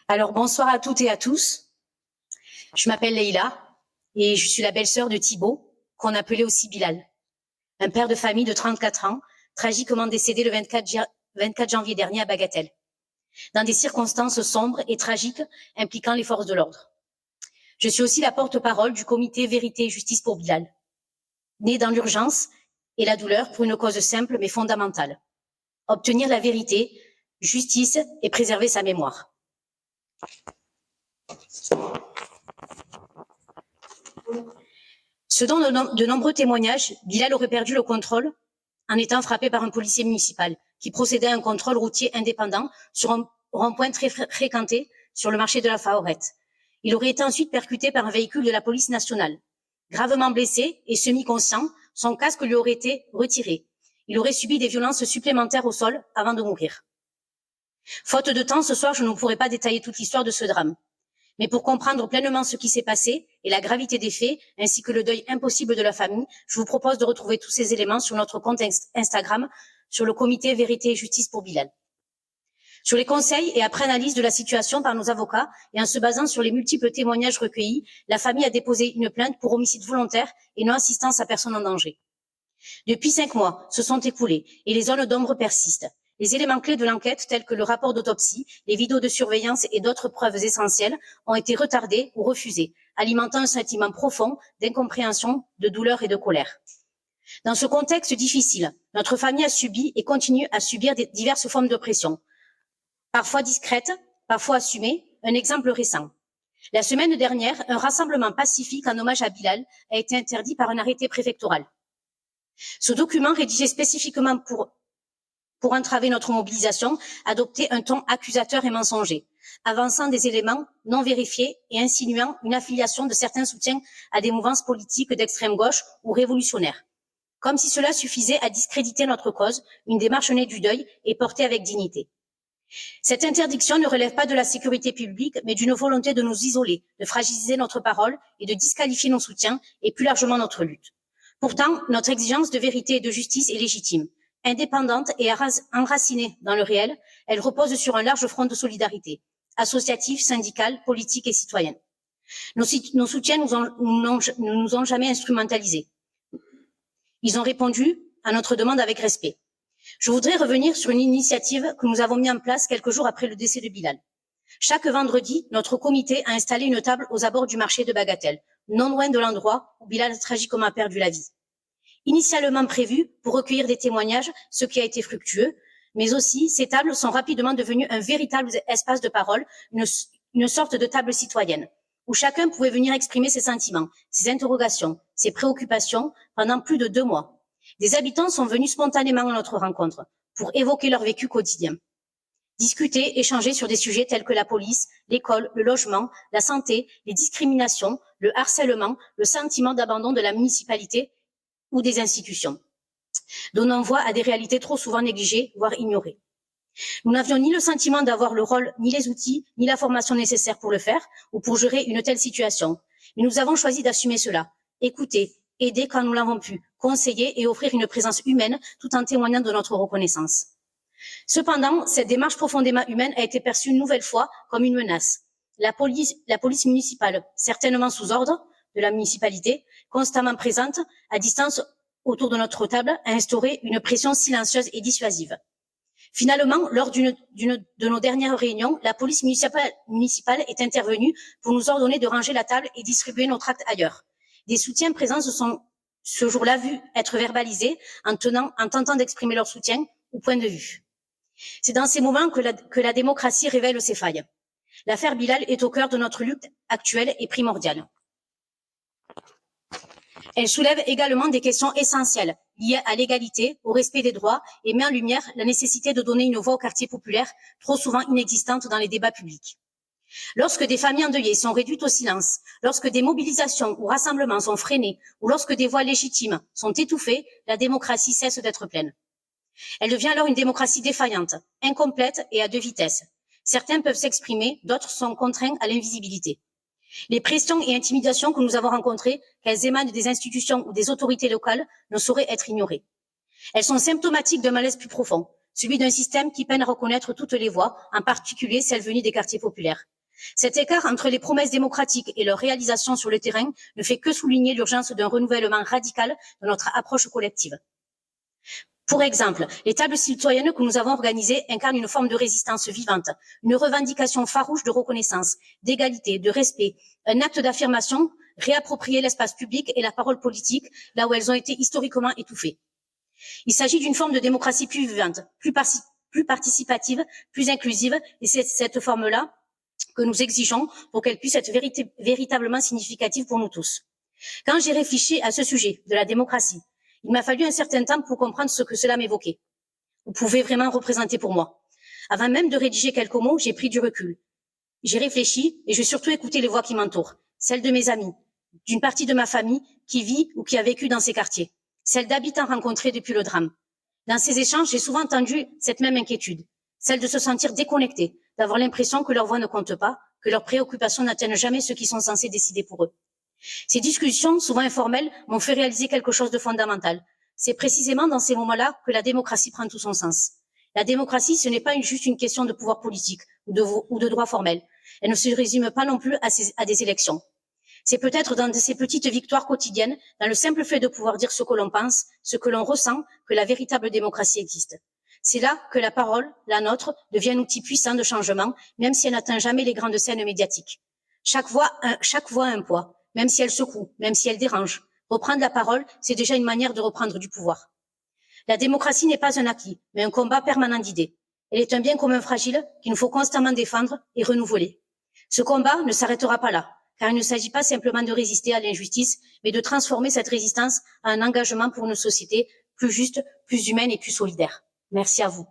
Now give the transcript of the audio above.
Alors bonsoir à toutes et à tous. Je m'appelle Leïla et je suis la belle-sœur de Thibaut, qu'on appelait aussi Bilal, un père de famille de 34 ans, tragiquement décédé le 24 janvier dernier à Bagatelle, dans des circonstances sombres et tragiques impliquant les forces de l'ordre. Je suis aussi la porte-parole du comité Vérité et Justice pour Bilal, né dans l'urgence et la douleur pour une cause simple mais fondamentale: obtenir la vérité, justice et préserver sa mémoire. Selon de nombreux témoignages, Bilal aurait perdu le contrôle en étant frappé par un policier municipal qui procédait à un contrôle routier indépendant sur un rond-point très fréquenté sur le marché de la Faorette. Il aurait été ensuite percuté par un véhicule de la police nationale. Gravement blessé et semi-conscient, son casque lui aurait été retiré. Il aurait subi des violences supplémentaires au sol avant de mourir. Faute de temps, ce soir, je ne pourrai pas détailler toute l'histoire de ce drame. Mais pour comprendre pleinement ce qui s'est passé et la gravité des faits, ainsi que le deuil impossible de la famille, je vous propose de retrouver tous ces éléments sur notre compte Instagram, sur le comité Vérité et Justice pour Bilal. Sur les conseils et après analyse de la situation par nos avocats et en se basant sur les multiples témoignages recueillis, la famille a déposé une plainte pour homicide volontaire et non-assistance à personne en danger. Depuis 5 mois se sont écoulés et les zones d'ombre persistent. Les éléments clés de l'enquête, tels que le rapport d'autopsie, les vidéos de surveillance et d'autres preuves essentielles, ont été retardés ou refusés, alimentant un sentiment profond d'incompréhension, de douleur et de colère. Dans ce contexte difficile, notre famille a subi et continue à subir diverses formes de pression, parfois discrètes, parfois assumées. Un exemple récent. La semaine dernière, un rassemblement pacifique en hommage à Bilal a été interdit par un arrêté préfectoral. Ce document, rédigé spécifiquement pour entraver notre mobilisation, adoptait un ton accusateur et mensonger, avançant des éléments non vérifiés et insinuant une affiliation de certains soutiens à des mouvances politiques d'extrême gauche ou révolutionnaires. Comme si cela suffisait à discréditer notre cause, une démarche née du deuil et portée avec dignité. Cette interdiction ne relève pas de la sécurité publique, mais d'une volonté de nous isoler, de fragiliser notre parole et de disqualifier nos soutiens et plus largement notre lutte. Pourtant, notre exigence de vérité et de justice est légitime. Indépendante et enracinée dans le réel, elle repose sur un large front de solidarité, associative, syndicale, politique et citoyenne. Nos soutiens ne nous ont jamais instrumentalisés. Ils ont répondu à notre demande avec respect. Je voudrais revenir sur une initiative que nous avons mise en place quelques jours après le décès de Bilal. Chaque vendredi, notre comité a installé une table aux abords du marché de Bagatelle, non loin de l'endroit où Bilal a tragiquement perdu la vie. Initialement prévues pour recueillir des témoignages, ce qui a été fructueux, mais aussi ces tables sont rapidement devenues un véritable espace de parole, une sorte de table citoyenne, où chacun pouvait venir exprimer ses sentiments, ses interrogations, ses préoccupations pendant plus de 2 mois. Des habitants sont venus spontanément à notre rencontre pour évoquer leur vécu quotidien. Discuter, échanger sur des sujets tels que la police, l'école, le logement, la santé, les discriminations, le harcèlement, le sentiment d'abandon de la municipalité ou des institutions, donnant voix à des réalités trop souvent négligées, voire ignorées. Nous n'avions ni le sentiment d'avoir le rôle, ni les outils, ni la formation nécessaire pour le faire ou pour gérer une telle situation. Mais nous avons choisi d'assumer cela, écouter, aider quand nous l'avons pu, conseiller et offrir une présence humaine tout en témoignant de notre reconnaissance. Cependant, cette démarche profondément humaine a été perçue une nouvelle fois comme une menace. La police municipale, certainement sous ordre de la municipalité, constamment présente à distance autour de notre table, a instauré une pression silencieuse et dissuasive. Finalement, lors de nos dernières réunions, la police municipale est intervenue pour nous ordonner de ranger la table et distribuer nos tracts ailleurs. Des soutiens présents se sont ce jour-là vus être verbalisés en tentant d'exprimer leur soutien ou point de vue. C'est dans ces moments que la démocratie révèle ses failles. L'affaire Bilal est au cœur de notre lutte actuelle et primordiale. Elle soulève également des questions essentielles liées à l'égalité, au respect des droits et met en lumière la nécessité de donner une voix aux quartiers populaires, trop souvent inexistantes dans les débats publics. Lorsque des familles endeuillées sont réduites au silence, lorsque des mobilisations ou rassemblements sont freinés ou lorsque des voix légitimes sont étouffées, la démocratie cesse d'être pleine. Elle devient alors une démocratie défaillante, incomplète et à 2 vitesses. Certains peuvent s'exprimer, d'autres sont contraints à l'invisibilité. Les pressions et intimidations que nous avons rencontrées, qu'elles émanent des institutions ou des autorités locales, ne sauraient être ignorées. Elles sont symptomatiques d'un malaise plus profond, celui d'un système qui peine à reconnaître toutes les voix, en particulier celles venues des quartiers populaires. Cet écart entre les promesses démocratiques et leur réalisation sur le terrain ne fait que souligner l'urgence d'un renouvellement radical de notre approche collective. Pour exemple, les tables citoyennes que nous avons organisées incarnent une forme de résistance vivante, une revendication farouche de reconnaissance, d'égalité, de respect, un acte d'affirmation, réapproprier l'espace public et la parole politique là où elles ont été historiquement étouffées. Il s'agit d'une forme de démocratie plus vivante, plus participative, plus inclusive, et c'est cette forme-là que nous exigeons pour qu'elle puisse être véritablement significative pour nous tous. Quand j'ai réfléchi à ce sujet de la démocratie, il m'a fallu un certain temps pour comprendre ce que cela m'évoquait, ou pouvait vraiment représenter pour moi. Avant même de rédiger quelques mots, j'ai pris du recul. J'ai réfléchi et j'ai surtout écouté les voix qui m'entourent, celles de mes amis, d'une partie de ma famille qui vit ou qui a vécu dans ces quartiers, celles d'habitants rencontrés depuis le drame. Dans ces échanges, j'ai souvent entendu cette même inquiétude, celle de se sentir déconnectés, d'avoir l'impression que leur voix ne compte pas, que leurs préoccupations n'atteignent jamais ceux qui sont censés décider pour eux. Ces discussions, souvent informelles, m'ont fait réaliser quelque chose de fondamental. C'est précisément dans ces moments-là que la démocratie prend tout son sens. La démocratie, ce n'est pas juste une question de pouvoir politique ou de droit formel. Elle ne se résume pas non plus à des élections. C'est peut-être dans ces petites victoires quotidiennes, dans le simple fait de pouvoir dire ce que l'on pense, ce que l'on ressent, que la véritable démocratie existe. C'est là que la parole, la nôtre, devient un outil puissant de changement, même si elle n'atteint jamais les grandes scènes médiatiques. Chaque voix a un poids. Même si elle secoue, même si elle dérange. Reprendre la parole, c'est déjà une manière de reprendre du pouvoir. La démocratie n'est pas un acquis, mais un combat permanent d'idées. Elle est un bien commun fragile qu'il nous faut constamment défendre et renouveler. Ce combat ne s'arrêtera pas là, car il ne s'agit pas simplement de résister à l'injustice, mais de transformer cette résistance en un engagement pour une société plus juste, plus humaine et plus solidaire. Merci à vous.